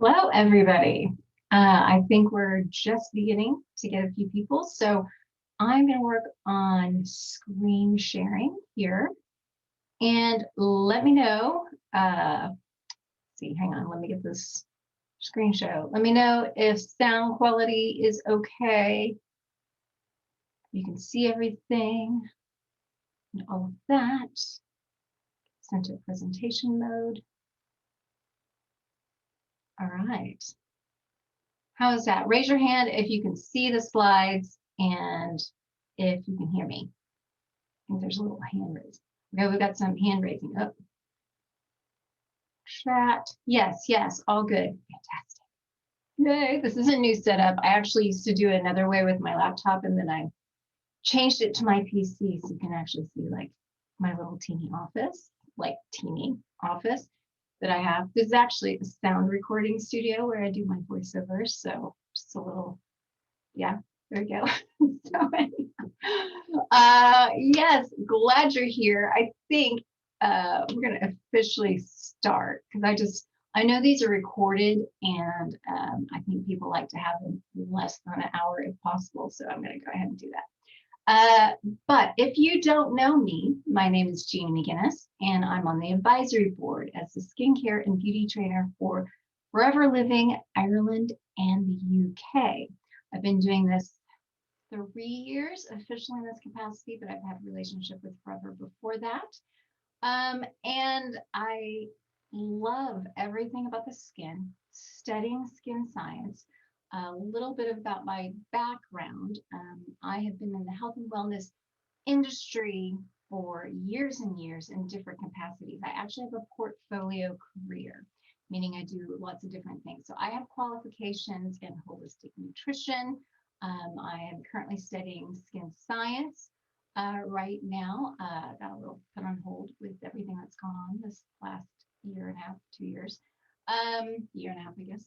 Hello, everybody. I think we're just beginning to get a few people, so I'm going to work on screen sharing here. And let me know, see, hang on, let me get this screen show. Let me know if sound quality is okay. You can see everything and all of that. Center presentation mode. All right. How is that? Raise your hand if you can see the slides and if you can hear me. I think there's a little hand raise. Okay, we've got some hand raising up. Chat. Yes, all good. Fantastic. Yay, this is a new setup. I actually used to do it another way with my laptop, and then I changed it to my PC so you can actually see like my little teeny office, that I have. This is actually a sound recording studio where I do my voiceovers. So just a little, yeah, there we go. So yes, glad you're here. I think we're going to officially start because I know these are recorded, and I think people like to have them less than an hour if possible. So I'm going to go ahead and do that. But if you don't know me, my name is Jeannie McGinnis, and I'm on the advisory board as the skincare and beauty trainer for Forever Living Ireland and the UK. I've been doing this 3 years officially in this capacity, but I've had a relationship with Forever before that. And I love everything about the skin, studying skin science. A little bit about my background. I have been in the health and wellness industry for years and years in different capacities. I actually have a portfolio career, meaning I do lots of different things. So I have qualifications in holistic nutrition. I am currently studying skin science right now. Got a little put on hold with everything that's gone on this last year and a half, 2 years, year and a half, I guess.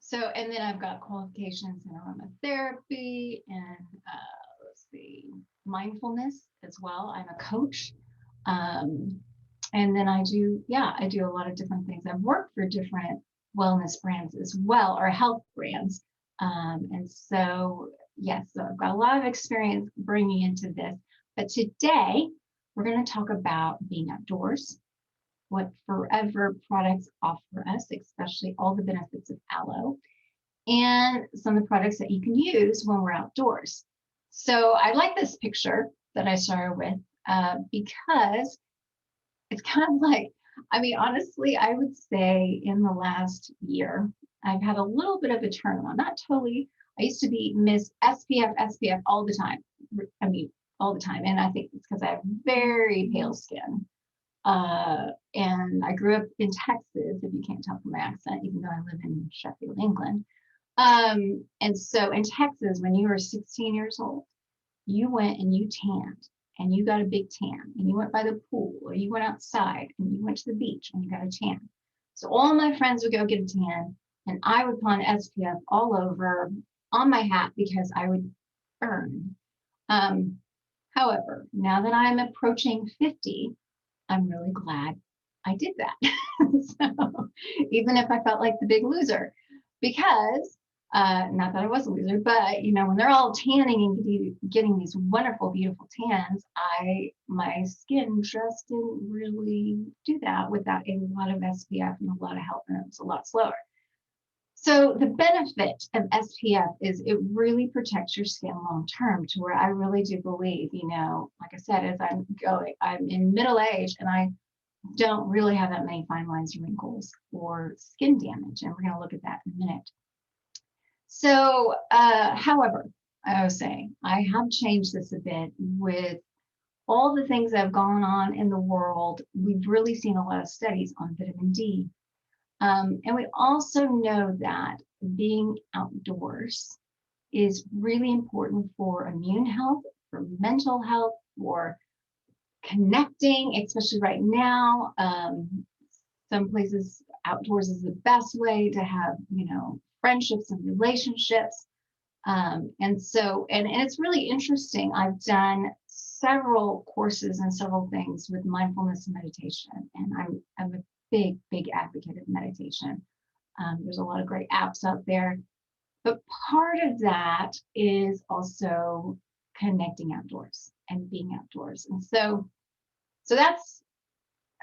So, and then I've got qualifications in aromatherapy and let's see, mindfulness as well. I'm a coach. And then I do a lot of different things. I've worked for different wellness brands as well, or health brands. And so, yes, so I've got a lot of experience bringing into this. But today, we're going to talk about being outdoors, what Forever products offer us, especially all the benefits of aloe, and some of the products that you can use when we're outdoors. So I like this picture that I started with because it's kind of like, I mean, honestly, I would say in the last year, I've had a little bit of a turn on, not totally. I used to be Miss SPF all the time. I mean, all the time. And I think it's because I have very pale skin. And I grew up in Texas, if you can't tell from my accent, even though I live in Sheffield, England. And so in Texas, when you were 16 years old, you went and you tanned and you got a big tan, and you went by the pool, or you went outside and you went to the beach and you got a tan. So all my friends would go get a tan, and I would put on SPF all over on my hat because I would burn. However, now that I'm approaching 50, I'm really glad I did that. So even if I felt like the big loser, because not that I was a loser, but you know, when they're all tanning and getting these wonderful, beautiful tans, my skin just didn't really do that without a lot of SPF and a lot of help, and it was a lot slower. So the benefit of SPF is it really protects your skin long term, to where I really do believe, you know, like I said, as I'm in middle age, and I don't really have that many fine lines or wrinkles or skin damage. And we're going to look at that in a minute. So, however, I was saying, I have changed this a bit with all the things that have gone on in the world. We've really seen a lot of studies on vitamin D. And we also know that being outdoors is really important for immune health, for mental health, for connecting, especially right now. Some places outdoors is the best way to have, you know, friendships and relationships. And so, and it's really interesting. I've done several courses and several things with mindfulness and meditation, and I'm a big advocate of meditation. There's a lot of great apps out there. But part of that is also connecting outdoors and being outdoors. And so that's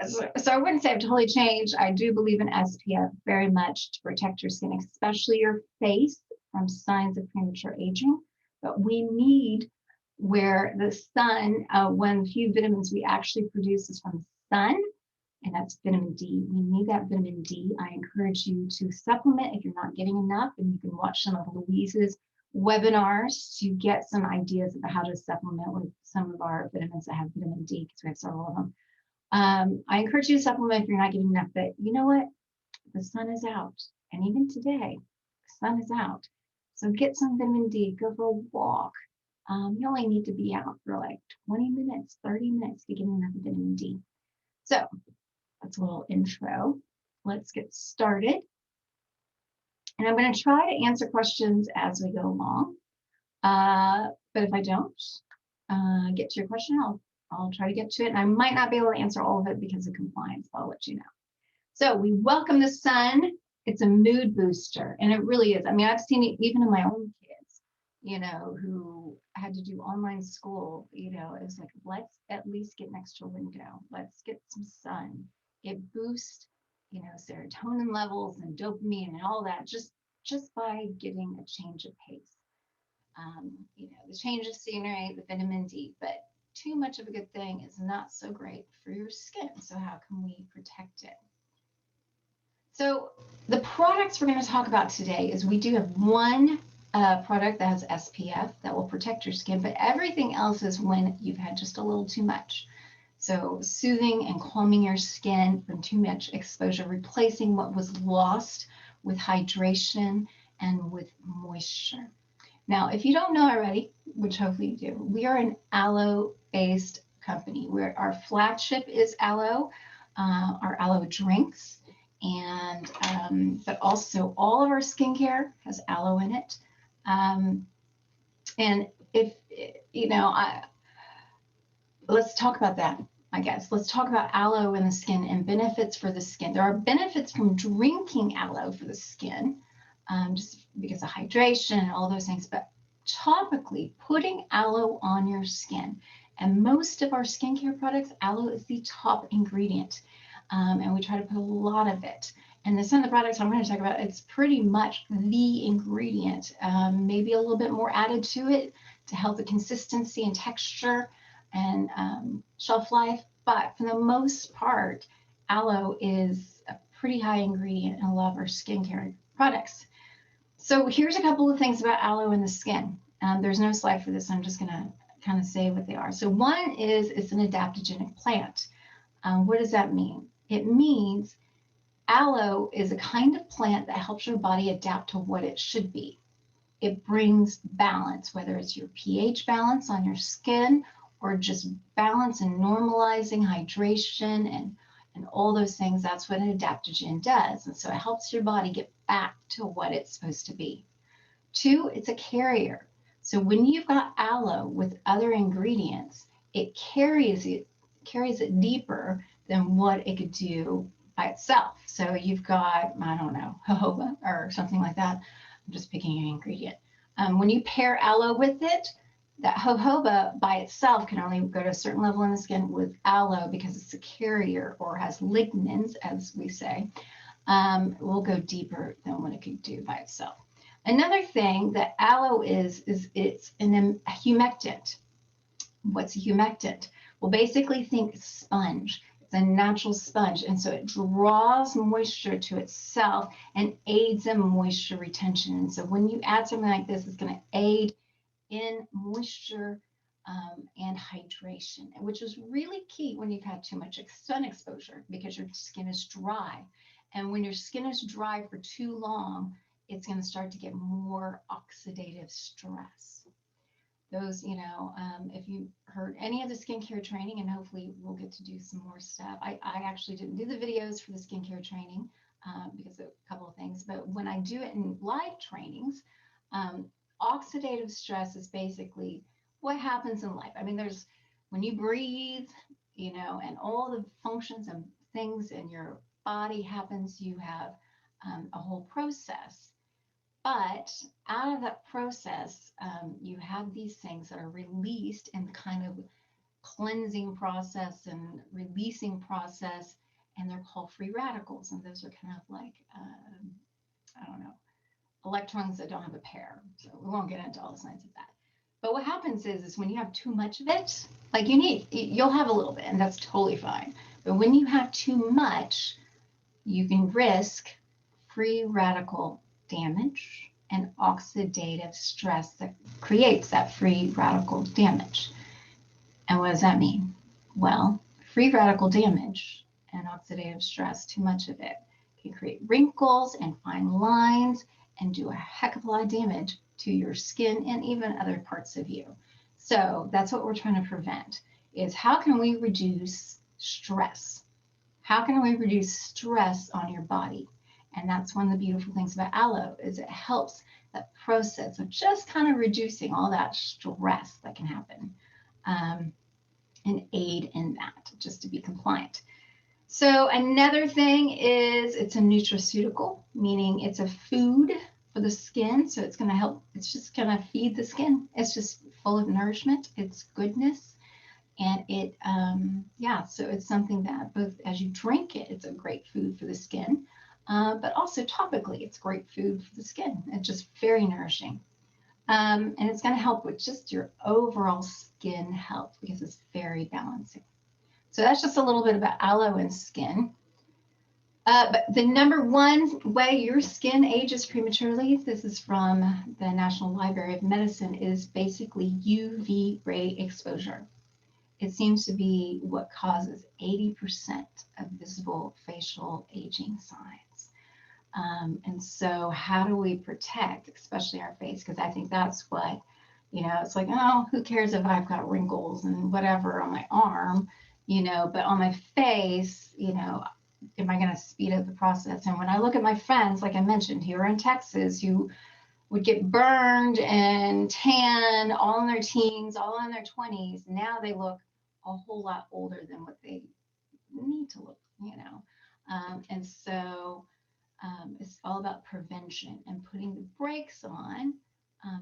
so I wouldn't say I've totally changed. I do believe in SPF very much to protect your skin, especially your face from signs of premature aging. But we need where the sun, one few vitamins we actually produce is from the sun, and that's vitamin D. We need that vitamin D. I encourage you to supplement if you're not getting enough, and you can watch some of Louise's webinars to get some ideas about how to supplement with some of our vitamins that have vitamin D, because we have several of them. I encourage you to supplement if you're not getting enough, but you know what? The sun is out. And even today, the sun is out. So get some vitamin D, go for a walk. You only need to be out for like 20 minutes, 30 minutes to get enough vitamin D. So that's a little intro. Let's get started. And I'm going to try to answer questions as we go along. But if I don't get to your question, I'll try to get to it. And I might not be able to answer all of it because of compliance, but I'll let you know. So we welcome the sun. It's a mood booster, and it really is. I mean, I've seen it even in my own kids, who had to do online school. It's like, let's at least get next to a window. Let's get some sun. It boosts, serotonin levels and dopamine and all that just by getting a change of pace. The change of scenery, the vitamin D, but too much of a good thing is not so great for your skin. So how can we protect it? So the products we're going to talk about today is we do have one product that has SPF that will protect your skin, but everything else is when you've had just a little too much. So soothing and calming your skin from too much exposure, replacing what was lost with hydration and with moisture. Now, if you don't know already, which hopefully you do, we are an aloe-based company. Our flagship is aloe, our aloe drinks, and but also all of our skincare has aloe in it. And if let's talk about that. I guess let's talk about aloe in the skin and benefits for the skin. There are benefits from drinking aloe for the skin, just because of hydration and all those things. But topically, putting aloe on your skin, and most of our skincare products, aloe is the top ingredient. And we try to put a lot of it. And some of the products I'm going to talk about, it's pretty much the ingredient, maybe a little bit more added to it to help the consistency and texture and shelf life. But for the most part, aloe is a pretty high ingredient in a lot of our skincare products. So here's a couple of things about aloe in the skin. There's no slide for this. I'm just going to kind of say what they are. So one is it's an adaptogenic plant. What does that mean? It means aloe is a kind of plant that helps your body adapt to what it should be. It brings balance, whether it's your pH balance on your skin or just balance and normalizing hydration and all those things. That's what an adaptogen does. And so it helps your body get back to what it's supposed to be. Two, it's a carrier. So when you've got aloe with other ingredients, it carries it deeper than what it could do by itself. So you've got, I don't know, jojoba or something like that. I'm just picking an ingredient. When you pair aloe with it, that jojoba by itself can only go to a certain level in the skin. With aloe, because it's a carrier or has lignans, as we say, it will go deeper than what it could do by itself. Another thing that aloe is it's a humectant. What's a humectant? Well, basically think sponge. It's a natural sponge. And so it draws moisture to itself and aids in moisture retention. And so when you add something like this, it's going to aid in moisture and hydration, which is really key when you've had too much sun exposure because your skin is dry. And when your skin is dry for too long, it's going to start to get more oxidative stress. Those, if you heard any of the skincare training, and hopefully we'll get to do some more stuff. I actually didn't do the videos for the skincare training because of a couple of things, but when I do it in live trainings, oxidative stress is basically what happens in life. I mean, there's when you breathe, and all the functions and things in your body happens, you have a whole process. But out of that process, you have these things that are released in kind of cleansing process and releasing process, and they're called free radicals. And those are kind of like, I don't know, electrons that don't have a pair. So we won't get into all the science of that. But what happens is when you have too much of it, like you'll have a little bit, and that's totally fine. But when you have too much, you can risk free radical damage and oxidative stress that creates that free radical damage. And what does that mean? Well, free radical damage and oxidative stress, too much of it, can create wrinkles and fine lines and do a heck of a lot of damage to your skin and even other parts of you. So that's what we're trying to prevent, is how can we reduce stress? How can we reduce stress on your body? And that's one of the beautiful things about aloe, is it helps that process of just kind of reducing all that stress that can happen, and aid in that, just to be compliant. So another thing is it's a nutraceutical, meaning it's a food for the skin. So it's going to help, it's just going to feed the skin. It's just full of nourishment, it's goodness. And it, so it's something that both as you drink it, it's a great food for the skin, but also topically, it's great food for the skin. It's just very nourishing. And it's going to help with just your overall skin health because it's very balancing. So that's just a little bit about aloe and skin. But the number one way your skin ages prematurely, this is from the National Library of Medicine, is basically UV ray exposure. It seems to be what causes 80% of visible facial aging signs. And so how do we protect, especially our face? Because I think that's what, it's like, oh, who cares if I've got wrinkles and whatever on my arm, but on my face, am I going to speed up the process? And when I look at my friends, like I mentioned, here in Texas, who would get burned and tan all in their teens, all in their 20s, now they look a whole lot older than what they need to look, and so it's all about prevention and putting the brakes on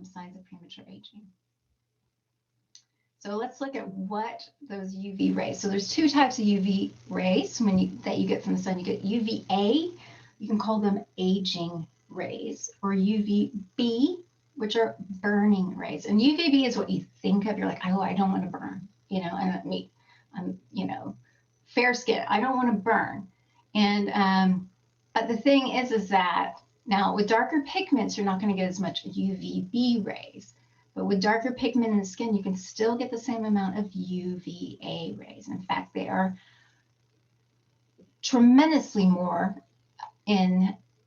signs of premature aging. So let's look at what those UV rays. So there's two types of UV rays that you get from the sun. You get UVA, you can call them aging rays, or UVB, which are burning rays. And UVB is what you think of. You're like, oh, I don't want to burn, and me, I'm, fair skin. I don't want to burn. And but the thing is that now with darker pigments, you're not going to get as much UVB rays. But with darker pigment in the skin, you can still get the same amount of UVA rays. In fact, they are tremendously more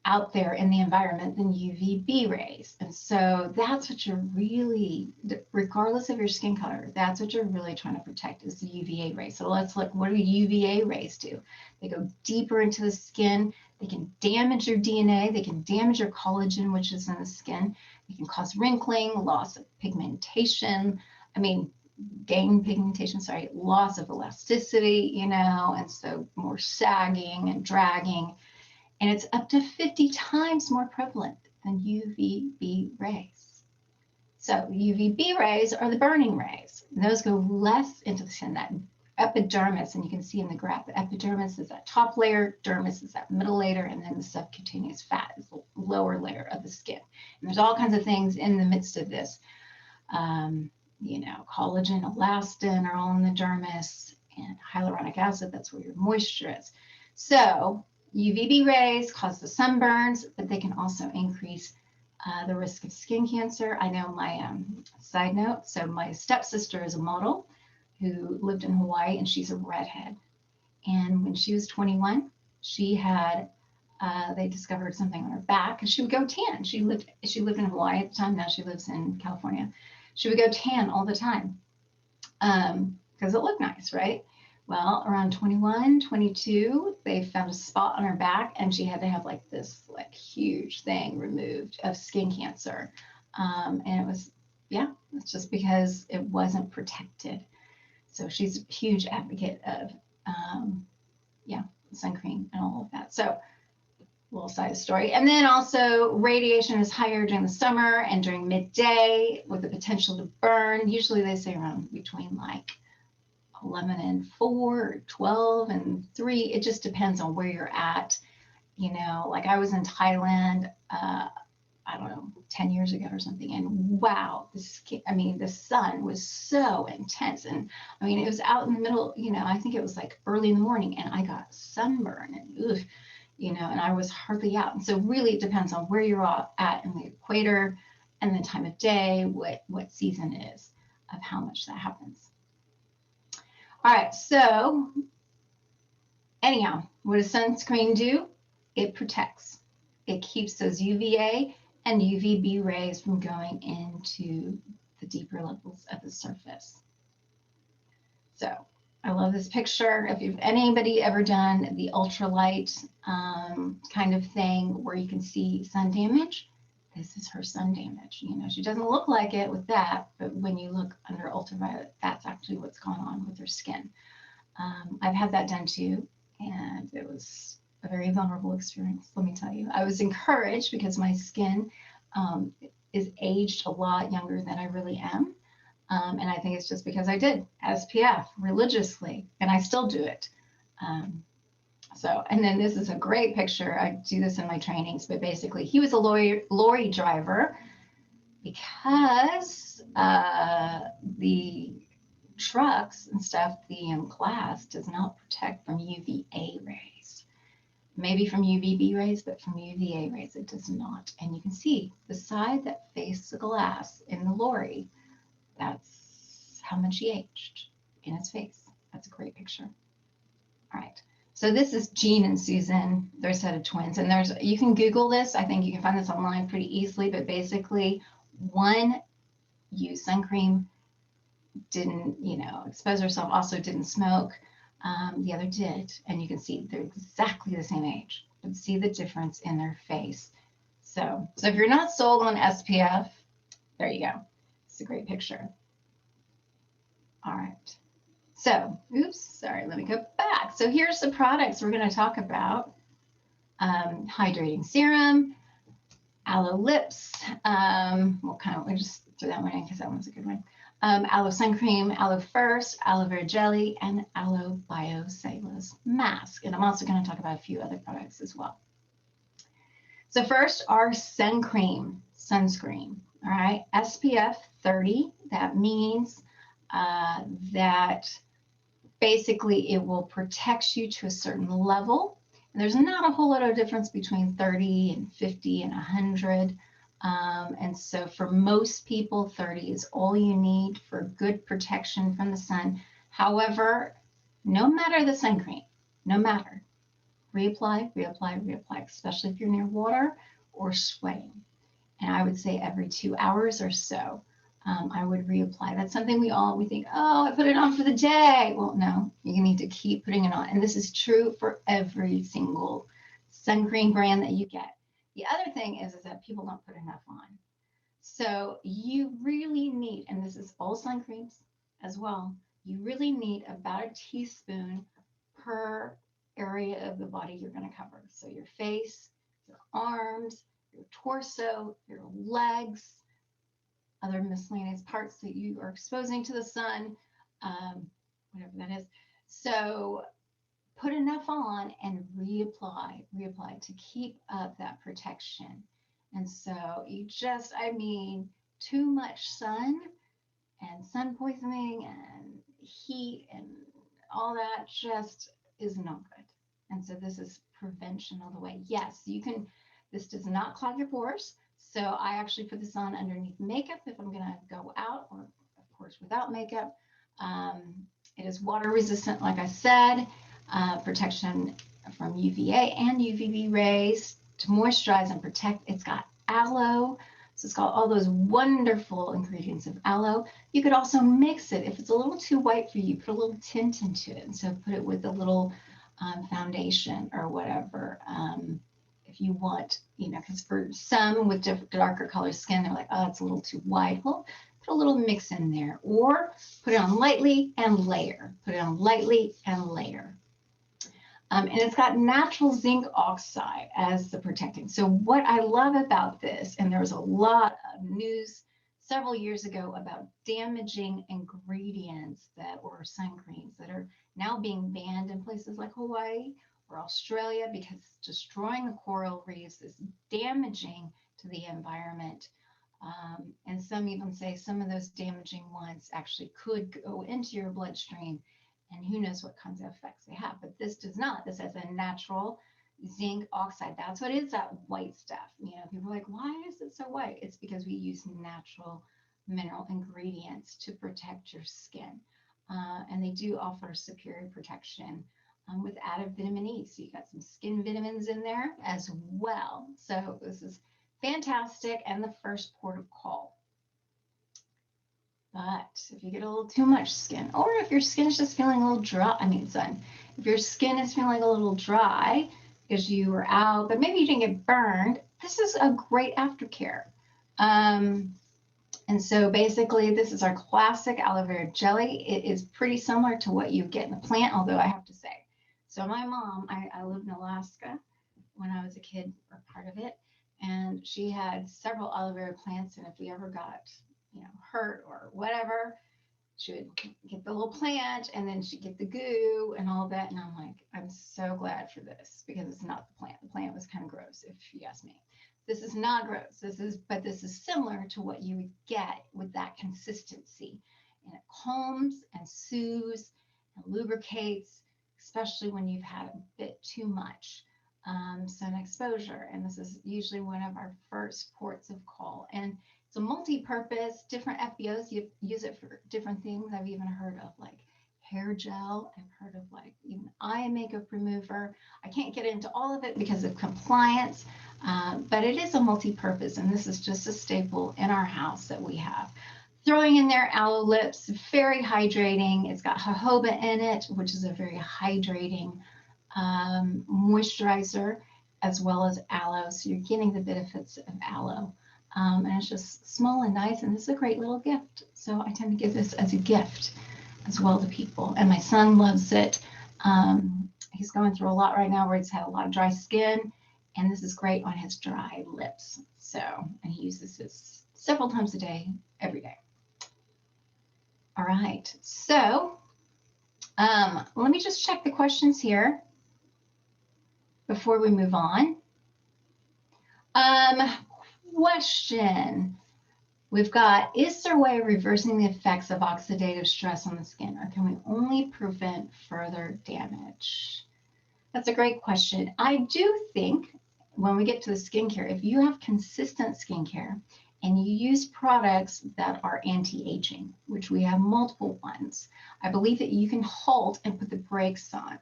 out there in the environment than UVB rays. And so that's what you're really, regardless of your skin color, that's what you're really trying to protect, is the UVA rays. So let's look, what do UVA rays do? They go deeper into the skin. They can damage your DNA. They can damage your collagen, which is in the skin. They can cause wrinkling, loss of pigmentation. Gain pigmentation, loss of elasticity, and so more sagging and dragging. And it's up to 50 times more prevalent than UVB rays. So UVB rays are the burning rays. And those go less into the skin, that epidermis, and you can see in the graph, the epidermis is that top layer, dermis is that middle layer, and then the subcutaneous fat is the lower layer of the skin. And there's all kinds of things in the midst of this. Collagen, elastin are all in the dermis, and hyaluronic acid, that's where your moisture is. So UVB rays cause the sunburns, but they can also increase the risk of skin cancer. I know my side note, so my stepsister is a model who lived in Hawaii, and she's a redhead. And when she was 21, she had, they discovered something on her back, and she would go tan. She lived in Hawaii at the time. Now she lives in California. She would go tan all the time because it looked nice, right? Well, around 21, 22, they found a spot on her back, and she had to have this huge thing removed of skin cancer. And it was, it's just because it wasn't protected. So she's a huge advocate of, sun cream and all of that. So little side story. And then also radiation is higher during the summer and during midday with the potential to burn. Usually they say around between like 11 and 4, or 12 and 3. It just depends on where you're at. You know, like I was in Thailand, I don't know, 10 years ago or something. And wow, the sun was so intense. And I mean, it was out in the middle, you know, I think it was like early in the morning and I got sunburn and ugh, you know, and I was hardly out. And so really it depends on where you're at in the equator and the time of day, what season it is of how much that happens. All right, so anyhow, what does sunscreen do? It protects. It keeps those UVA and UVB rays from going into the deeper levels of the surface. So I love this picture. If you've anybody ever done the ultralight kind of thing where you can see sun damage, this is her sun damage. You know, she doesn't look like it with that, but when you look under ultraviolet, that's actually what's going on with her skin. I've had that done too, and it was a very vulnerable experience, let me tell you. I was encouraged because my skin is aged a lot younger than I really am. And I think it's just because I did SPF religiously, and I still do it. And then this is a great picture. I do this in my trainings, but basically he was a lorry driver because the trucks and stuff, the glass does not protect from UVA rays. Maybe from UVB rays, but from UVA rays, it does not. And you can see the side that faced the glass in the lorry, that's how much he aged in his face. That's a great picture. All right. So this is Jean and Susan. They're a set of twins. And you can Google this. I think you can find this online pretty easily. But basically, one used sun cream, didn't, you know, expose herself, also didn't smoke. The other did. And you can see they're exactly the same age. You can see the difference in their face. So if you're not sold on SPF, there you go. It's a great picture. All right. So, oops, sorry, let me go back. So here's the products we're going to talk about. Hydrating serum, aloe lips. We'll just throw that one in because that one's a good one. Aloe sun cream, aloe first, aloe vera jelly, and aloe biocellulose mask. And I'm also going to talk about a few other products as well. So first, our sun cream, sunscreen. All right, SPF 30. That means that basically it will protect you to a certain level. And there's not a whole lot of difference between 30 and 50 and 100. And so for most people, 30 is all you need for good protection from the sun. However, no matter the sun cream, no matter, reapply, reapply, reapply, especially if you're near water or sweating. And I would say every 2 hours or so, I would reapply. That's something we think, oh, I put it on for the day. Well, no, you need to keep putting it on. And this is true for every single sun cream brand that you get. The other thing is that people don't put enough on. So you really need, and this is all sun creams as well, you really need about a teaspoon per area of the body you're going to cover. So your face, your arms, your torso, your legs, other miscellaneous parts that you are exposing to the sun, whatever that is. So put enough on and reapply to keep up that protection. And so too much sun and sun poisoning and heat and all that just is not good. And so this is prevention all the way. Yes, this does not clog your pores. So I actually put this on underneath makeup if I'm going to go out, or of course without makeup. It is water resistant, like I said, protection from UVA and UVB rays to moisturize and protect. It's got aloe, so it's got all those wonderful ingredients of aloe. You could also mix it. If it's a little too white for you, put a little tint into it. And so put it with a little foundation or whatever. If you want, because for some with darker color skin, they're like, oh, it's a little too white. Well, put a little mix in there, or put it on lightly and layer. Put it on lightly and layer. And it's got natural zinc oxide as the protecting. So what I love about this, and there was a lot of news several years ago about damaging ingredients that were sun creams that are now being banned in places like Hawaii or Australia because it's destroying the coral reefs, it's damaging to the environment. And some even say some of those damaging ones actually could go into your bloodstream, and who knows what kinds of effects they have. But this does not. This has a natural zinc oxide. That's what is that white stuff. You know, people are like, why is it so white? It's because we use natural mineral ingredients to protect your skin. And they do offer superior protection with added vitamin E. So you got some skin vitamins in there as well. So this is fantastic and the first port of call. But if you get a little too much skin, or if your skin is just feeling a little dry, if your skin is feeling a little dry because you were out, but maybe you didn't get burned, this is a great aftercare. And so basically, this is our classic aloe vera jelly. It is pretty similar to what you get in the plant, although I have to say, so my mom, I lived in Alaska when I was a kid, or part of it, and she had several aloe vera plants, and if we ever got hurt or whatever, she would get the little plant and then she'd get the goo and all that. And I'm like, I'm so glad for this because it's not the plant. The plant was kind of gross, if you ask me. This is not gross. But this is similar to what you would get with that consistency. And it calms and soothes and lubricates, especially when you've had a bit too much sun exposure. And this is usually one of our first ports of call. And it's a multi-purpose, different FBOs. You use it for different things. I've even heard of like hair gel. I've heard of like even eye makeup remover. I can't get into all of it because of compliance, but it is a multi-purpose, and this is just a staple in our house that we have. Throwing in there aloe lips, very hydrating. It's got jojoba in it, which is a very hydrating moisturizer, as well as aloe. So you're getting the benefits of aloe. And it's just small and nice, and this is a great little gift. So I tend to give this as a gift as well to people. And my son loves it. He's going through a lot right now where he's had a lot of dry skin, and this is great on his dry lips. So, and he uses this several times a day, every day. All right, so let me just check the questions here before we move on. Question. We've got, is there a way of reversing the effects of oxidative stress on the skin, or can we only prevent further damage? That's a great question. I do think when we get to the skincare, if you have consistent skincare and you use products that are anti-aging, which we have multiple ones, I believe that you can halt and put the brakes on.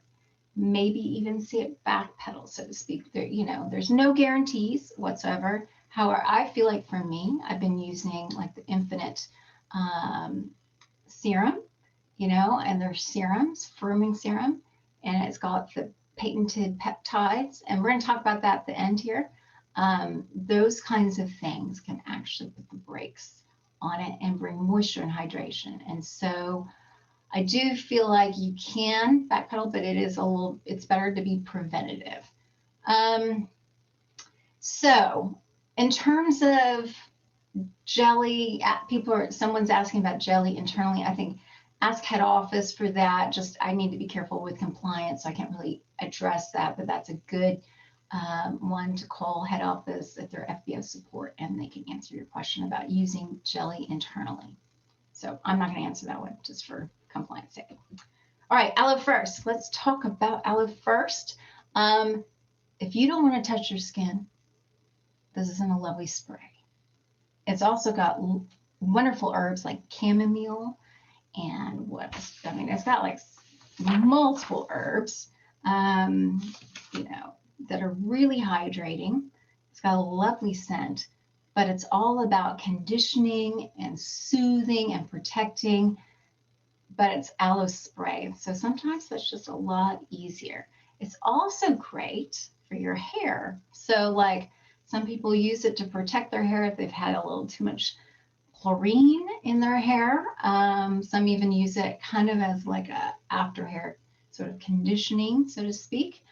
Maybe even see it backpedal, so to speak. There, there's no guarantees whatsoever. However, I feel like for me, I've been using like the Infinite serum, and there's serums, firming serum, and it's got the patented peptides, and we're going to talk about that at the end here. Those kinds of things can actually put the brakes on it and bring moisture and hydration. And so I do feel like you can backpedal, but it's better to be preventative. So in terms of jelly, someone's asking about jelly internally. I think ask head office for that. I need to be careful with compliance, so I can't really address that, but that's a good one to call head office at their FBO support, and they can answer your question about using jelly internally. So I'm not going to answer that one just for compliance sake. All right, aloe first. Let's talk about aloe first. If you don't want to touch your skin, this is in a lovely spray. It's also got wonderful herbs like chamomile and what else? I mean, it's got like multiple herbs, that are really hydrating. It's got a lovely scent, but it's all about conditioning and soothing and protecting, but it's aloe spray. So sometimes that's just a lot easier. It's also great for your hair. So like some people use it to protect their hair if they've had a little too much chlorine in their hair. Some even use it kind of as like a after hair sort of conditioning, so to speak.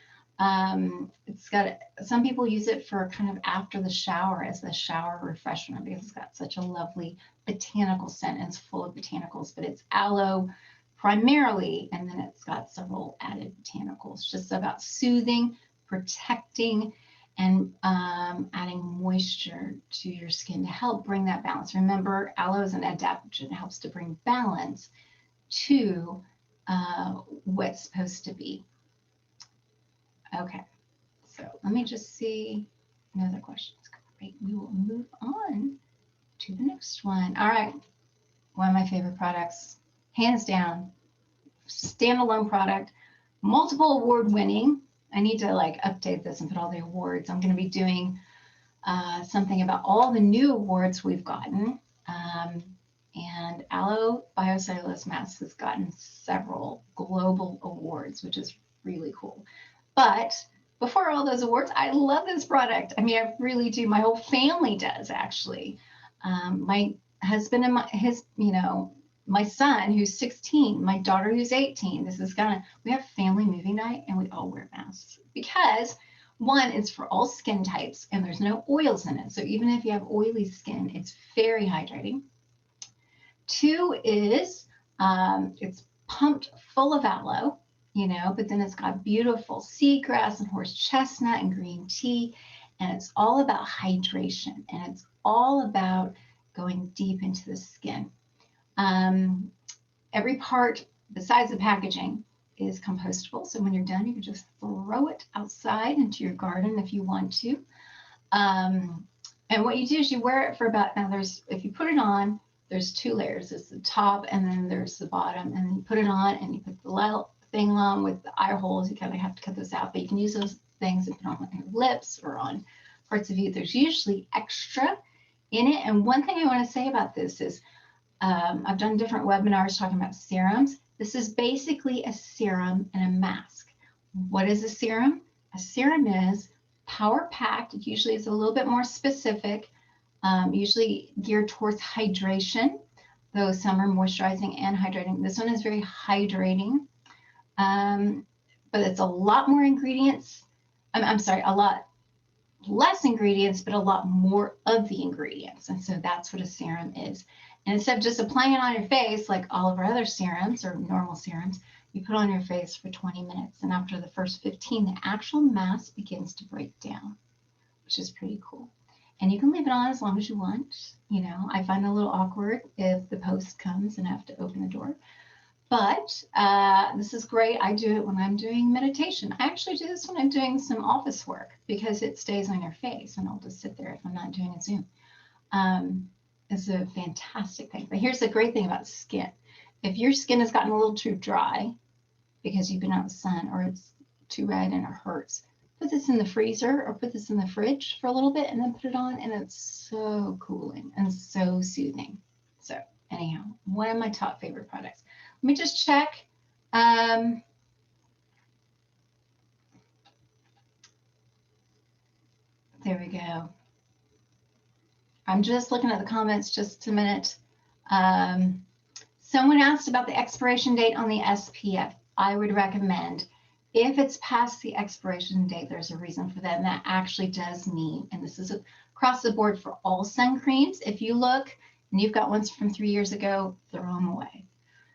It's got, some people use it for kind of after the shower as the shower refreshment because it's got such a lovely botanical scent and it's full of botanicals, but it's aloe primarily, and then it's got several added botanicals, just about soothing, protecting, and adding moisture to your skin to help bring that balance. Remember, aloe is an adaptogen. It helps to bring balance to what's supposed to be. Okay, so let me just see another question. Great, we will move on to the next one. All right, one of my favorite products, hands down, standalone product, multiple award winning. I need to like update this and put all the awards. I'm going to be doing something about all the new awards we've gotten. And Aloe Biocellulose Mask has gotten several global awards, which is really cool. But before all those awards, I love this product. I mean, I really do. My whole family does, actually. My husband and my son who's 16, my daughter who's 18. This is we have family movie night and we all wear masks because one, it's for all skin types and there's no oils in it. So even if you have oily skin, it's very hydrating. Two is it's pumped full of aloe, but then it's got beautiful seagrass and horse chestnut and green tea. And it's all about hydration and it's all about going deep into the skin. Every part besides the packaging is compostable. So when you're done, you can just throw it outside into your garden if you want to. And what you do is you wear it for about, if you put it on, there's two layers. There's the top and then there's the bottom. And you put it on and you put the little thing on with the eye holes. You kind of have to cut those out, but you can use those things and put on your lips or on parts of you. There's usually extra in it. And one thing I want to say about this is I've done different webinars talking about serums. This is basically a serum and a mask. What is a serum? A serum is power packed. It usually is a little bit more specific, usually geared towards hydration, though some are moisturizing and hydrating. This one is very hydrating, but it's a lot more ingredients. I'm sorry, a lot less ingredients, but a lot more of the ingredients. And so that's what a serum is. And instead of just applying it on your face, like all of our other serums or normal serums, you put on your face for 20 minutes. And after the first 15, the actual mask begins to break down, which is pretty cool. And you can leave it on as long as you want. I find it a little awkward if the post comes and I have to open the door. But this is great. I do it when I'm doing meditation. I actually do this when I'm doing some office work because it stays on your face and I'll just sit there if I'm not doing a Zoom. It's a fantastic thing. But here's the great thing about skin. If your skin has gotten a little too dry because you've been out in the sun or it's too red and it hurts, put this in the freezer or put this in the fridge for a little bit and then put it on, and it's so cooling and so soothing. So anyhow, one of my top favorite products. Let me just check. There we go. I'm just looking at the comments just a minute. Someone asked about the expiration date on the SPF. I would recommend, if it's past the expiration date, there's a reason for that. And that actually does mean, and this is across the board for all sun creams, if you look and you've got ones from 3 years ago, throw them away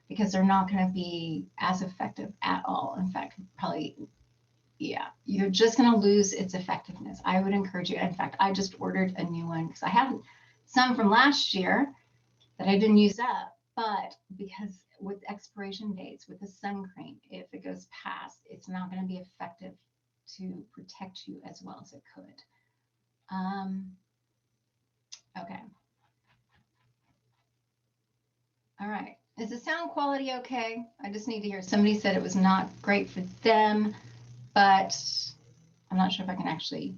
because they're not going to be as effective at all. In fact, probably, yeah, you're just going to lose its effectiveness. I would encourage you. In fact, I just ordered a new one because I had some from last year that I didn't use up, but because with expiration dates, with the sun cream, if it goes past, it's not going to be effective to protect you as well as it could. Okay. All right. Is the sound quality okay? I just need to hear. Somebody said it was not great for them, but I'm not sure if I can actually.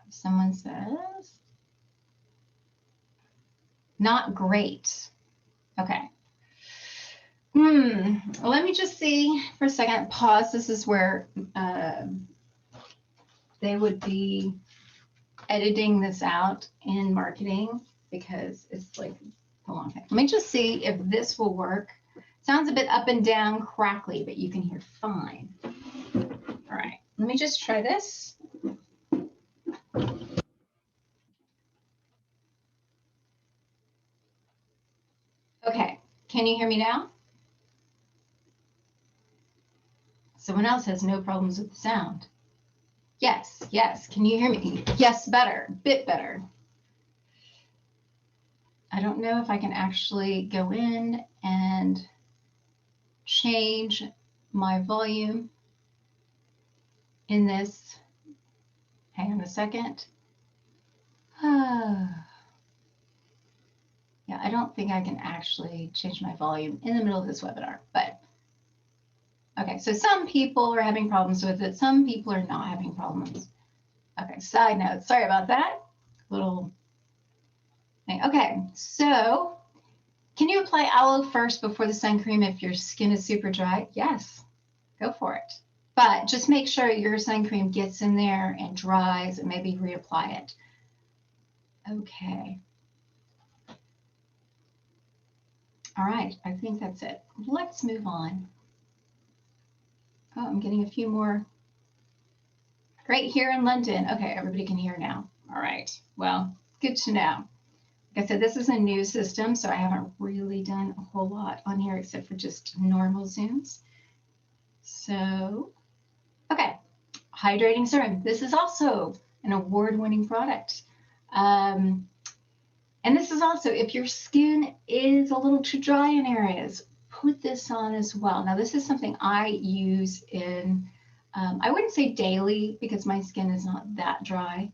Someone says not great. Okay. Let me just see for a second. Pause. This is where they would be editing this out in marketing because it's like a long time. Let me just see if this will work. Sounds a bit up and down, crackly, but you can hear fine. All right, let me just try this. Okay, can you hear me now? Someone else has no problems with the sound. Yes, yes, can you hear me? Yes, better, bit better. I don't know if I can actually go in and change my volume in this. Hang on a second. Yeah, I don't think I can actually change my volume in the middle of this webinar, but okay, so some people are having problems with it. Some people are not having problems. Okay, side note, sorry about that. Little thing. Okay, so can you apply aloe first before the sun cream if your skin is super dry? Yes, go for it. But just make sure your sun cream gets in there and dries and maybe reapply it. Okay. All right, I think that's it. Let's move on. Oh, I'm getting a few more. Great, here in London. Okay, everybody can hear now. All right, well, good to know. Like I said, this is a new system, so I haven't really done a whole lot on here except for just normal Zooms. So, okay, hydrating serum. This is also an award-winning product. And this is also, if your skin is a little too dry in areas, put this on as well. Now, this is something I use in, I wouldn't say daily because my skin is not that dry,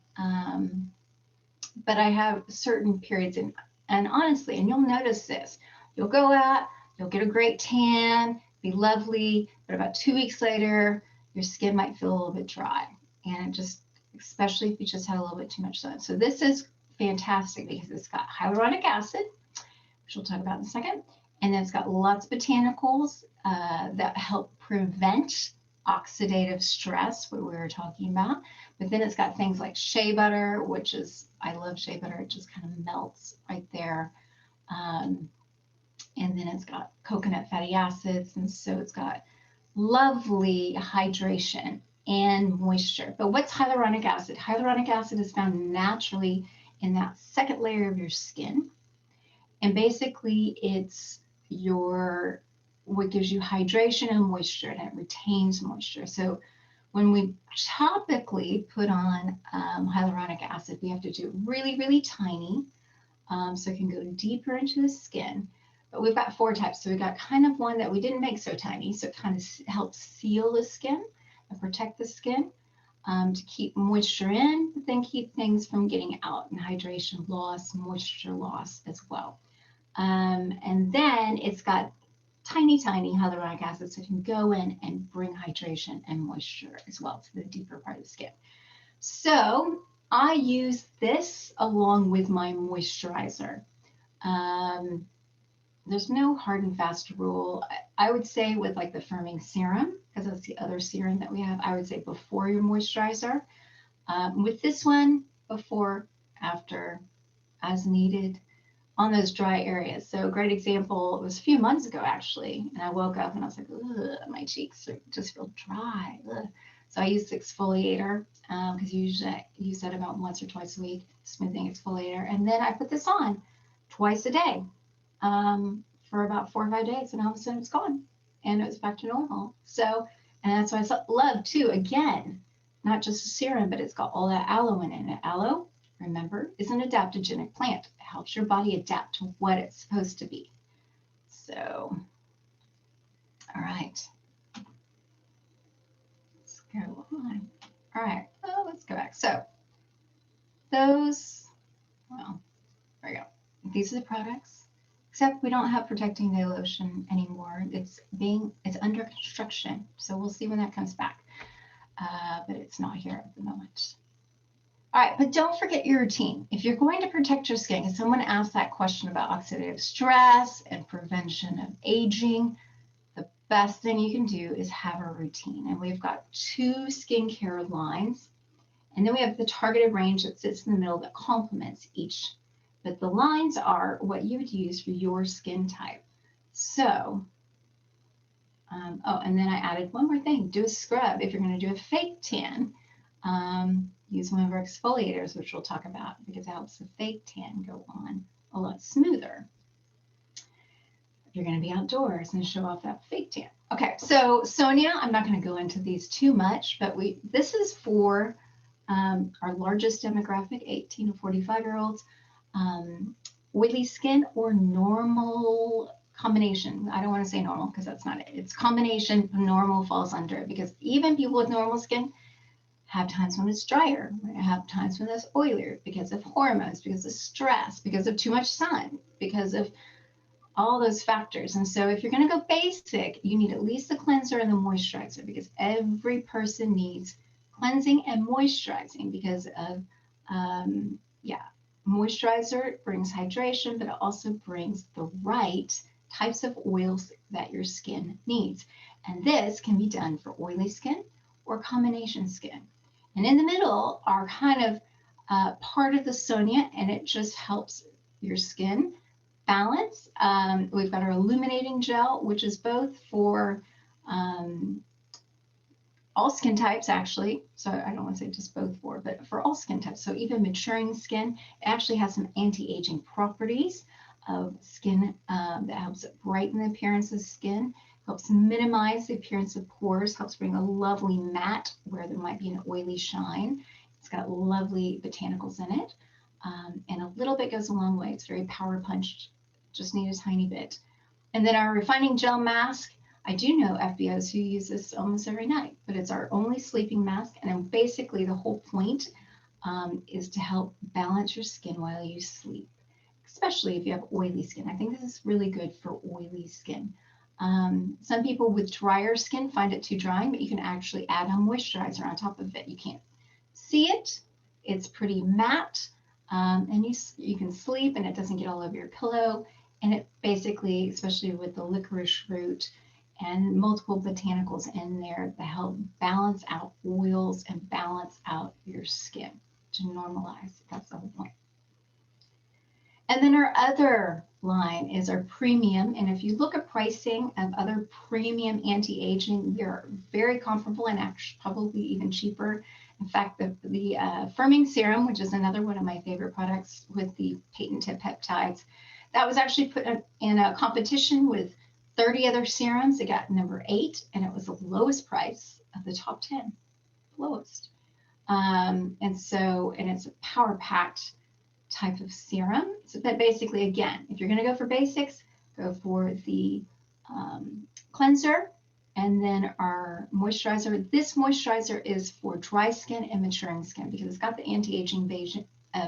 but I have certain periods and honestly, and you'll notice this, you'll go out, you'll get a great tan, be lovely, but about 2 weeks later, your skin might feel a little bit dry. And it just, especially if you just had a little bit too much sun. So this is fantastic because it's got hyaluronic acid, which we'll talk about in a second. And then it's got lots of botanicals that help prevent oxidative stress, what we were talking about. But then it's got things like shea butter, which is, I love shea butter. It just kind of melts right there. And then it's got coconut fatty acids. And so it's got lovely hydration and moisture. But what's hyaluronic acid? Hyaluronic acid is found naturally in that second layer of your skin. And basically it's what gives you hydration and moisture, and it retains moisture. So when we topically put on hyaluronic acid, we have to do it really, really tiny so it can go deeper into the skin. But we've got 4 types. So we've got kind of one that we didn't make so tiny, so it kind of helps seal the skin and protect the skin to keep moisture in, but then keep things from getting out, and hydration loss, moisture loss as well. And then it's got tiny hyaluronic acid, so it can go in and bring hydration and moisture as well to the deeper part of the skin. So I use this along with my moisturizer. There's no hard and fast rule. I would say with like the firming serum, because that's the other serum that we have, I would say before your moisturizer. With this one, before, after, as needed on those dry areas. So a great example, it was a few months ago actually, and I woke up and I was like, ugh, my cheeks just feel dry. Ugh. So I used exfoliator because usually I use that about once or twice a week, smoothing exfoliator. And then I put this on twice a day for about 4 or 5 days, and all of a sudden it's gone and it was back to normal. So, and that's why I love too, again, not just a serum, but it's got all that aloe in it. Aloe, remember, is an adaptogenic plant. It helps your body adapt to what it's supposed to be. So, all right. Let's go on. All right. Oh, let's go back. So those, well, there we go. These are the products, except we don't have protecting day lotion anymore. It's under construction. So we'll see when that comes back. But it's not here at the moment. All right, but don't forget your routine. If you're going to protect your skin, because someone asked that question about oxidative stress and prevention of aging, the best thing you can do is have a routine. And we've got 2 skincare lines, and then we have the targeted range that sits in the middle that complements each. But the lines are what you would use for your skin type. So Oh, and then I added one more thing. Do a scrub. If you're going to do a fake tan, use one of our exfoliators, which we'll talk about, because it helps the fake tan go on a lot smoother. If you're going to be outdoors and show off that fake tan. Okay, so Sonia, I'm not going to go into these too much, but this is for our largest demographic, 18 to 45-year-olds, oily skin or normal combination. I don't want to say normal because that's not it. It's combination. Normal falls under it because even people with normal skin have times when it's drier, have times when it's oilier because of hormones, because of stress, because of too much sun, because of all those factors. And so if you're going to go basic, you need at least the cleanser and the moisturizer because every person needs cleansing and moisturizing because of, moisturizer brings hydration, but it also brings the right types of oils that your skin needs. And this can be done for oily skin or combination skin. And in the middle are kind of part of the Sonia, and it just helps your skin balance. We've got our illuminating gel, which is both for all skin types, actually. So I don't want to say just both for, but for all skin types. So even maturing skin, it actually has some anti-aging properties of skin that helps brighten the appearance of skin, helps minimize the appearance of pores, helps bring a lovely matte where there might be an oily shine. It's got lovely botanicals in it. And a little bit goes a long way. It's very power punched, just need a tiny bit. And then our refining gel mask, I do know FBOs who use this almost every night, but it's our only sleeping mask. And then basically the whole point is to help balance your skin while you sleep, especially if you have oily skin. I think this is really good for oily skin. Some people with drier skin find it too drying, but you can actually add a moisturizer on top of it. You can't see it. It's pretty matte, and you can sleep and it doesn't get all over your pillow. And it basically, especially with the licorice root and multiple botanicals in there to help balance out oils and balance out your skin to normalize. That's the whole point. And then our other line is our premium. And if you look at pricing of other premium anti-aging, they're very comparable and actually probably even cheaper. In fact, the firming serum, which is another one of my favorite products with the patented peptides, that was actually put in a competition with 30 other serums. It got number 8, and it was the lowest price of the top 10, lowest. And it's a power-packed type of serum. So that basically, again, if you're going to go for basics, go for the cleanser and then our moisturizer. This moisturizer is for dry skin and maturing skin because it's got the anti-aging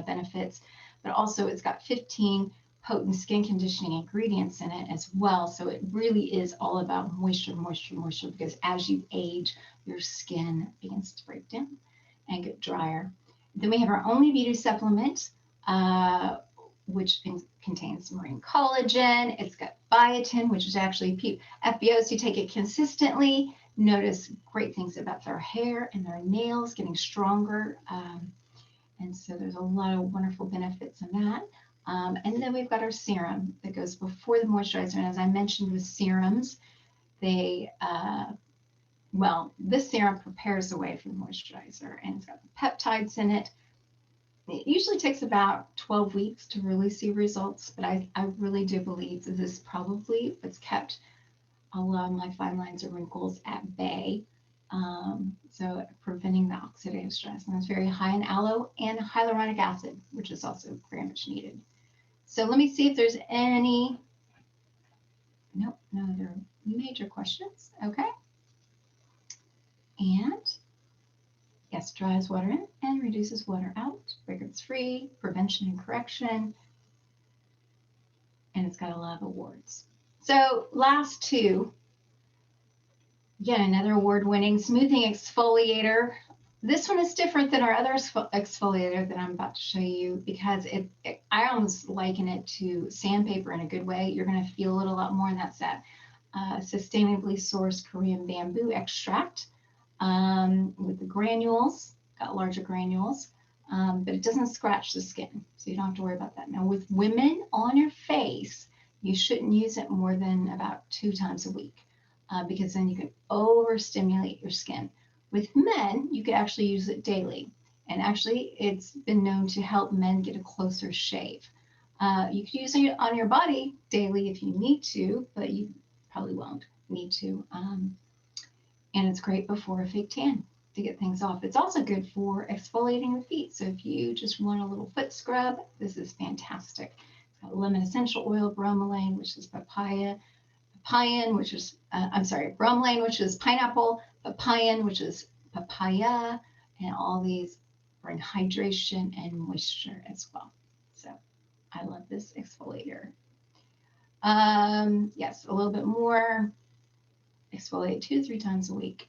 benefits, but also it's got 15 potent skin conditioning ingredients in it as well. So it really is all about moisture, moisture, moisture, because as you age, your skin begins to break down and get drier. Then we have our Only Beauty supplement, which contains marine collagen. It's got biotin, which is actually FBOs who take it consistently notice great things about their hair and their nails getting stronger. And so there's a lot of wonderful benefits in that. And then we've got our serum that goes before the moisturizer. And as I mentioned with serums, this serum prepares the way for the moisturizer, and it's got the peptides in it. It usually takes about 12 weeks to really see results, but I really do believe that this probably what's kept a lot of my fine lines or wrinkles at bay. So preventing the oxidative stress. And it's very high in aloe and hyaluronic acid, which is also very much needed. So let me see if there's any, no other major questions. Okay. And yes, dries water in and reduces water out, fragrance free, prevention and correction. And it's got a lot of awards. So last two, again, another award-winning smoothing exfoliator. This one is different than our other exfoliator that I'm about to show you because I almost liken it to sandpaper in a good way. You're going to feel it a lot more, and that's that sustainably sourced Korean bamboo extract with the granules, got larger granules, but it doesn't scratch the skin, so you don't have to worry about that. Now, with women on your face, you shouldn't use it more than about 2 times a week. because then you can overstimulate your skin. With men, you could actually use it daily. And actually, it's been known to help men get a closer shave. You could use it on your body daily if you need to, but you probably won't need to. And it's great before a fake tan to get things off. It's also good for exfoliating the feet. So if you just want a little foot scrub, this is fantastic. It's got lemon essential oil, bromelain, which is papaya, papain, which is, bromelain, which is pineapple, papain, which is papaya, and all these bring hydration and moisture as well. So I love this exfoliator. Yes, a little bit more. Exfoliate 2 to 3 times a week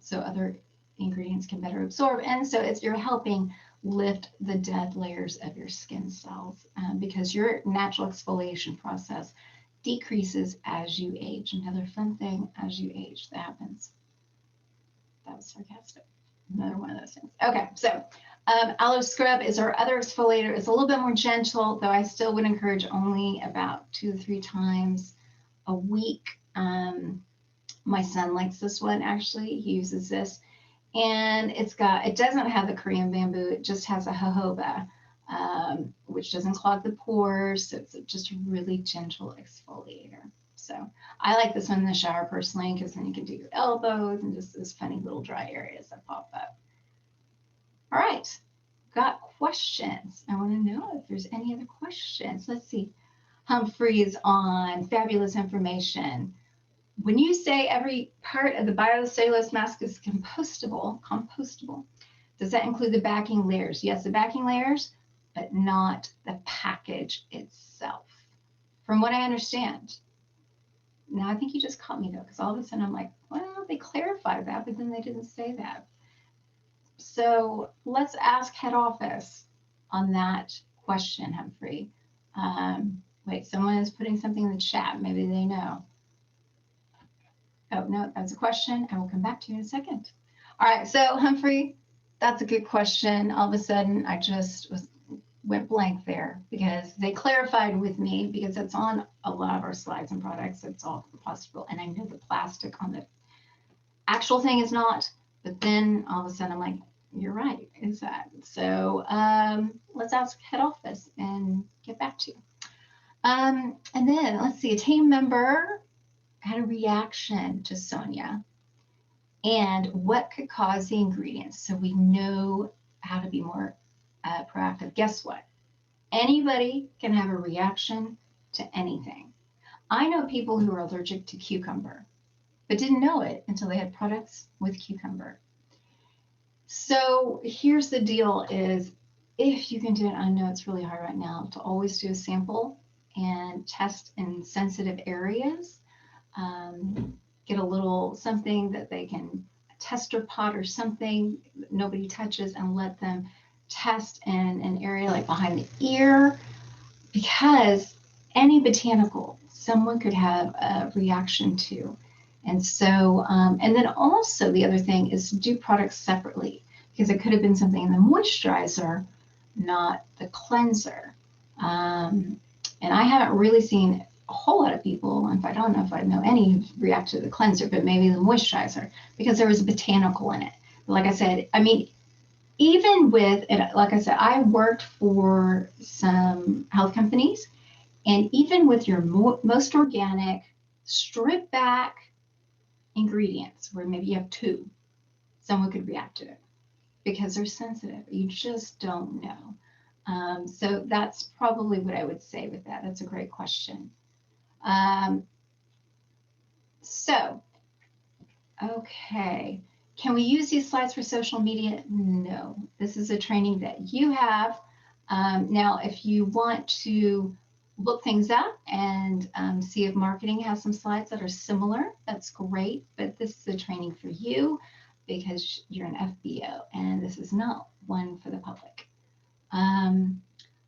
so other ingredients can better absorb. And so you're helping lift the dead layers of your skin cells because your natural exfoliation process decreases as you age. Another fun thing as you age that happens. That was sarcastic. Another one of those things. Okay, so Aloe Scrub is our other exfoliator. It's a little bit more gentle, though I still would encourage only about 2 to 3 times a week. My son likes this one, actually. He uses this. And it doesn't have the Korean bamboo. It just has a jojoba, which doesn't clog the pores. So it's just a really gentle exfoliator. So I like this one in the shower personally, because then you can do your elbows and just those funny little dry areas that pop up. All right, got questions. I want to know if there's any other questions. Let's see. Humphrey's on fabulous information. When you say every part of the biocellulose mask is compostable, does that include the backing layers? Yes, the backing layers, but not the package itself, from what I understand. Now, I think you just caught me though, because all of a sudden I'm like, well, they clarified that, but then they didn't say that. So let's ask head office on that question, Humphrey. Wait, someone is putting something in the chat. Maybe they know. Oh, no, that's a question. I will come back to you in a second. All right, so Humphrey, that's a good question. All of a sudden, I just went blank there because they clarified with me, because it's on a lot of our slides and products. It's all compostable. And I know the plastic on the actual thing is not, but then all of a sudden I'm like, you're right, is that? So let's ask head office and get back to you. And then let's see, a team member had a reaction to Sonia and what could cause the ingredients, so we know how to be more proactive. Guess what? Anybody can have a reaction to anything. I know people who are allergic to cucumber, but didn't know it until they had products with cucumber. So here's the deal is, if you can do it, I know it's really hard right now to always do a sample and test in sensitive areas. Get a little something that they can, a tester pot or something that nobody touches, and let them test in an area like behind the ear, because any botanical someone could have a reaction to. And so, and then also the other thing is to do products separately, because it could have been something in the moisturizer, not the cleanser. And I haven't really seen a whole lot of people, in fact, I don't know if I know any who react to the cleanser, but maybe the moisturizer, because there was a botanical in it. Like I said, I mean, even with it, like I said, I worked for some health companies, and even with your most organic, stripped back ingredients, where maybe you have 2, someone could react to it because they're sensitive. You just don't know. So that's probably what I would say with that. That's a great question. So, okay. Can we use these slides for social media? No, this is a training that you have. Now, if you want to look things up and see if marketing has some slides that are similar, that's great. But this is a training for you because you're an FBO, and this is not one for the public.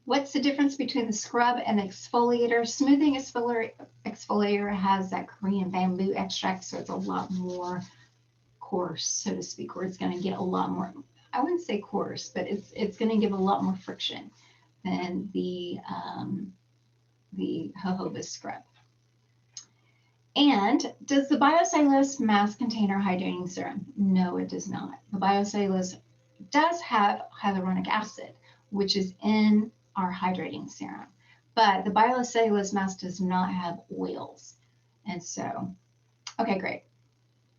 What's the difference between the scrub and the exfoliator? Smoothing exfoliator has that Korean bamboo extract, so it's a lot more coarse, so to speak, or it's going to get a lot more, I wouldn't say coarse, but it's going to give a lot more friction than the jojoba scrub. And does the biocellulose mask contain our hydrating serum? No, it does not. The biocellulose does have hyaluronic acid, which is in our hydrating serum, but the biocellulose mask does not have oils. And so, okay, great.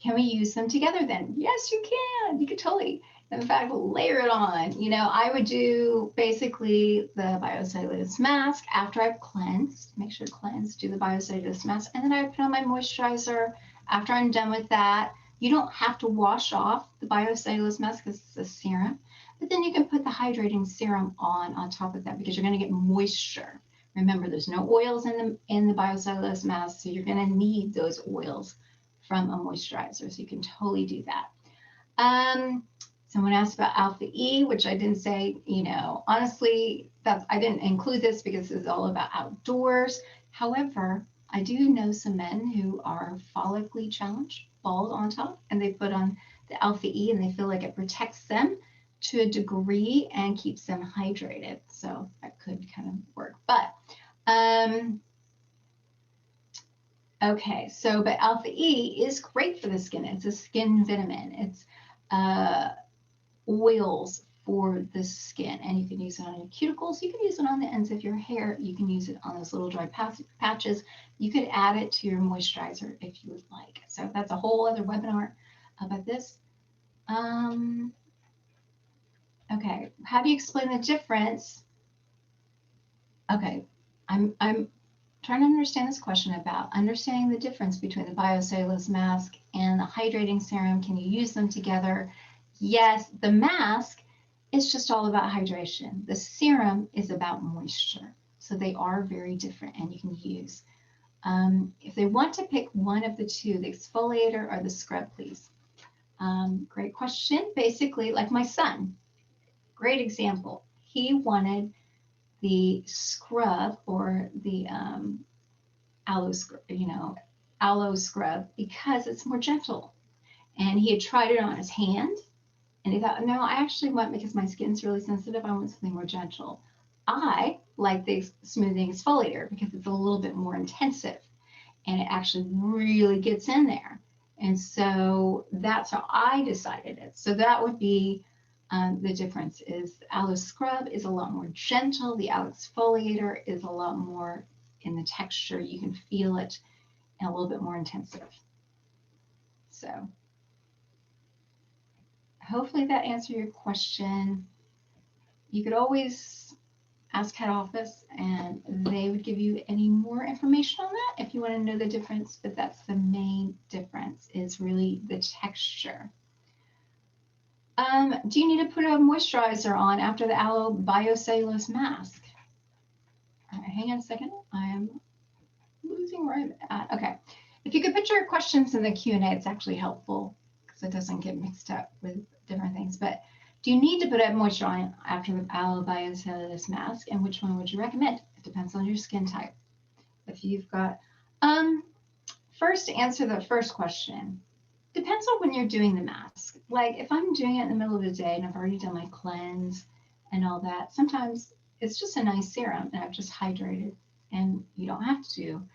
Can we use them together then? Yes, you can. You could totally, in fact, layer it on. You know, I would do basically the biocellulose mask after I've cleansed, make sure to cleanse, do the biocellulose mask, and then I put on my moisturizer after I'm done with that. You don't have to wash off the biocellulose mask because it's a serum, but then you can put the hydrating serum on top of that because you're going to get moisture. Remember, there's no oils in the biocellulose mask, so you're going to need those oils from a moisturizer. So you can totally do that. Someone asked about alpha E, which I didn't say, you know, honestly, I didn't include this because it's all about outdoors. However, I do know some men who are follically challenged, bald on top, and they put on the alpha E and they feel like it protects them to a degree and keeps them hydrated. So that could kind of work. But okay, so but alpha E is great for the skin. It's a skin vitamin. It's oils for the skin, and you can use it on your cuticles. You can use it on the ends of your hair. You can use it on those little dry patches. You could add it to your moisturizer if you would like. So that's a whole other webinar about this. Okay, how do you explain the difference? Okay, I'm trying to understand this question about understanding the difference between the biocellulose mask and the hydrating serum. Can you use them together? Yes, the mask is just all about hydration. The serum is about moisture. So they are very different and you can use. If they want to pick one of the two, the exfoliator or the scrub, please. Great question. Basically, like my son, great example. He wanted the scrub or the aloe scrub, aloe scrub because it's more gentle. And he had tried it on his hand and he thought, no, I actually want, because my skin's really sensitive, I want something more gentle. I like the smoothing exfoliator because it's a little bit more intensive and it actually really gets in there. And so that's how I decided it. So that would be the difference is the aloe scrub is a lot more gentle. The aloe exfoliator is a lot more in the texture. You can feel it and a little bit more intensive. So hopefully that answered your question. You could always ask head office and they would give you any more information on that if you want to know the difference, but that's the main difference is really the texture. Do you need to put a moisturizer on after the aloe biocellulose mask? All right, hang on a second. I am losing where I'm at. Okay. If you could put your questions in the Q&A, it's actually helpful because it doesn't get mixed up with different things. But do you need to put a moisturizer on after the aloe biocellulose mask? And which one would you recommend? It depends on your skin type. If you've got, first to answer the first question, depends on when you're doing the mask. Like if I'm doing it in the middle of the day and I've already done my cleanse and all that, sometimes it's just a nice serum and I've just hydrated and you don't have to do,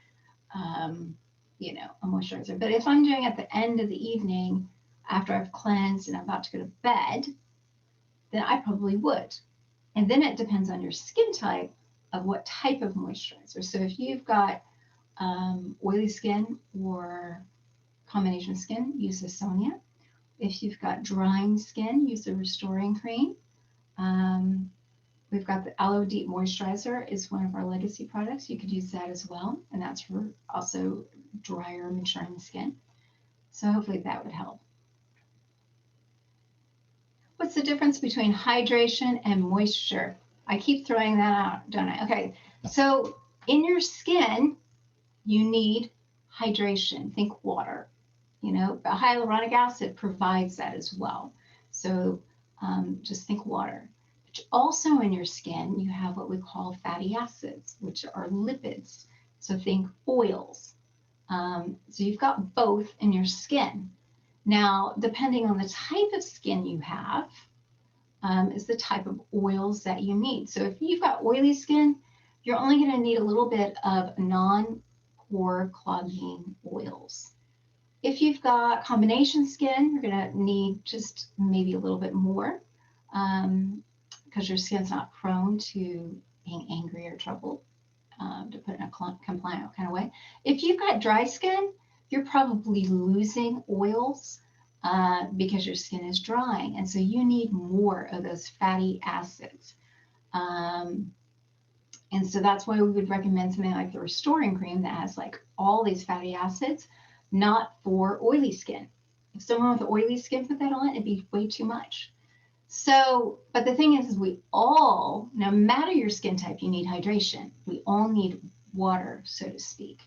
a moisturizer. But if I'm doing it at the end of the evening after I've cleansed and I'm about to go to bed, then I probably would. And then it depends on your skin type of what type of moisturizer. So if you've got oily skin or combination skin, use the Sonia. If you've got drying skin, use the Restoring Cream. We've got the Aloe Deep Moisturizer is one of our legacy products. You could use that as well. And that's for also drier, maturing skin. So hopefully that would help. What's the difference between hydration and moisture? I keep throwing that out, don't I? Okay, so in your skin, you need hydration. Think water. Hyaluronic acid provides that as well. So just think water. But also in your skin, you have what we call fatty acids, which are lipids. So think oils. So you've got both in your skin. Now, depending on the type of skin you have, is the type of oils that you need. So if you've got oily skin, you're only going to need a little bit of pore clogging oils. If you've got combination skin, you're going to need just maybe a little bit more because your skin's not prone to being angry or troubled, to put it in a compliant kind of way. If you've got dry skin, you're probably losing oils because your skin is drying. And so you need more of those fatty acids. And so that's why we would recommend something like the Restoring Cream that has like all these fatty acids, not for oily skin. If someone with oily skin put that on, it'd be way too much. So, but the thing is we all, no matter your skin type, you need hydration. We all need water, so to speak.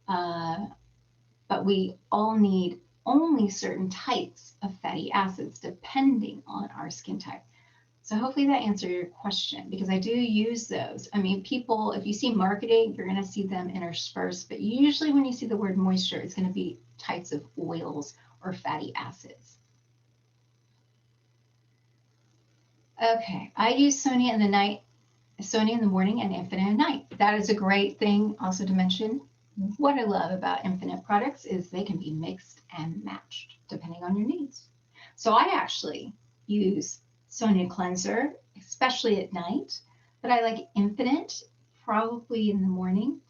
But we all need only certain types of fatty acids depending on our skin type. So hopefully that answered your question, because I do use those. I mean, people, if you see marketing, you're going to see them interspersed, but usually when you see the word moisture, it's going to be types of oils or fatty acids. Okay, I use Sonia in the night, Sonia in the morning, and Infinite at night. That is a great thing also to mention. What I love about Infinite products is they can be mixed and matched depending on your needs. So I actually use Sonia Cleanser, especially at night, but I like Infinite probably in the morning.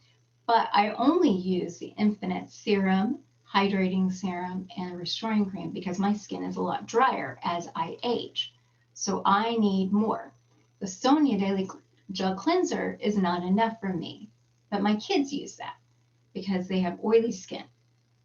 But I only use the Infinite Serum, Hydrating Serum, and Restoring Cream because my skin is a lot drier as I age. So I need more. The Sonia Daily Gel Cleanser is not enough for me, but my kids use that because they have oily skin.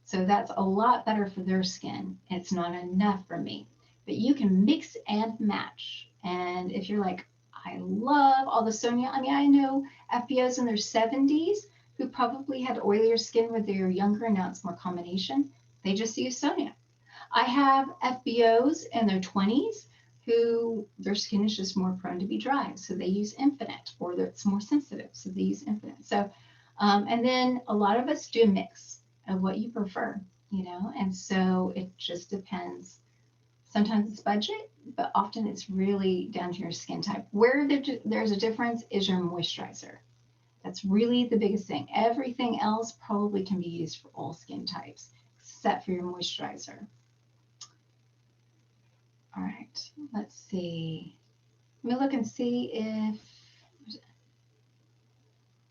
So that's a lot better for their skin. It's not enough for me. But you can mix and match. And if you're like, I love all the Sonia, I mean, I know FBOs in their 70s who probably had oilier skin when they were younger, and now it's more combination. They just use Sonia. I have FBOs in their 20s who their skin is just more prone to be dry. So they use Infinite, or it's more sensitive. So they use Infinite. So, and then a lot of us do a mix of what you prefer, you know, and so it just depends. Sometimes it's budget, but often it's really down to your skin type. Where there's a difference is your moisturizer. That's really the biggest thing. Everything else probably can be used for all skin types, except for your moisturizer. All right, let's see. Let me look and see if,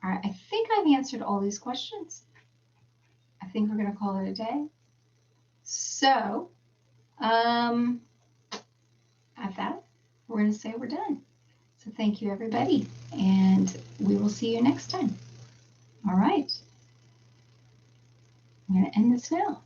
all right, I think I've answered all these questions. I think we're gonna call it a day. So, at that, we're gonna say we're done. So thank you, everybody, and we will see you next time. All right, I'm gonna end this now.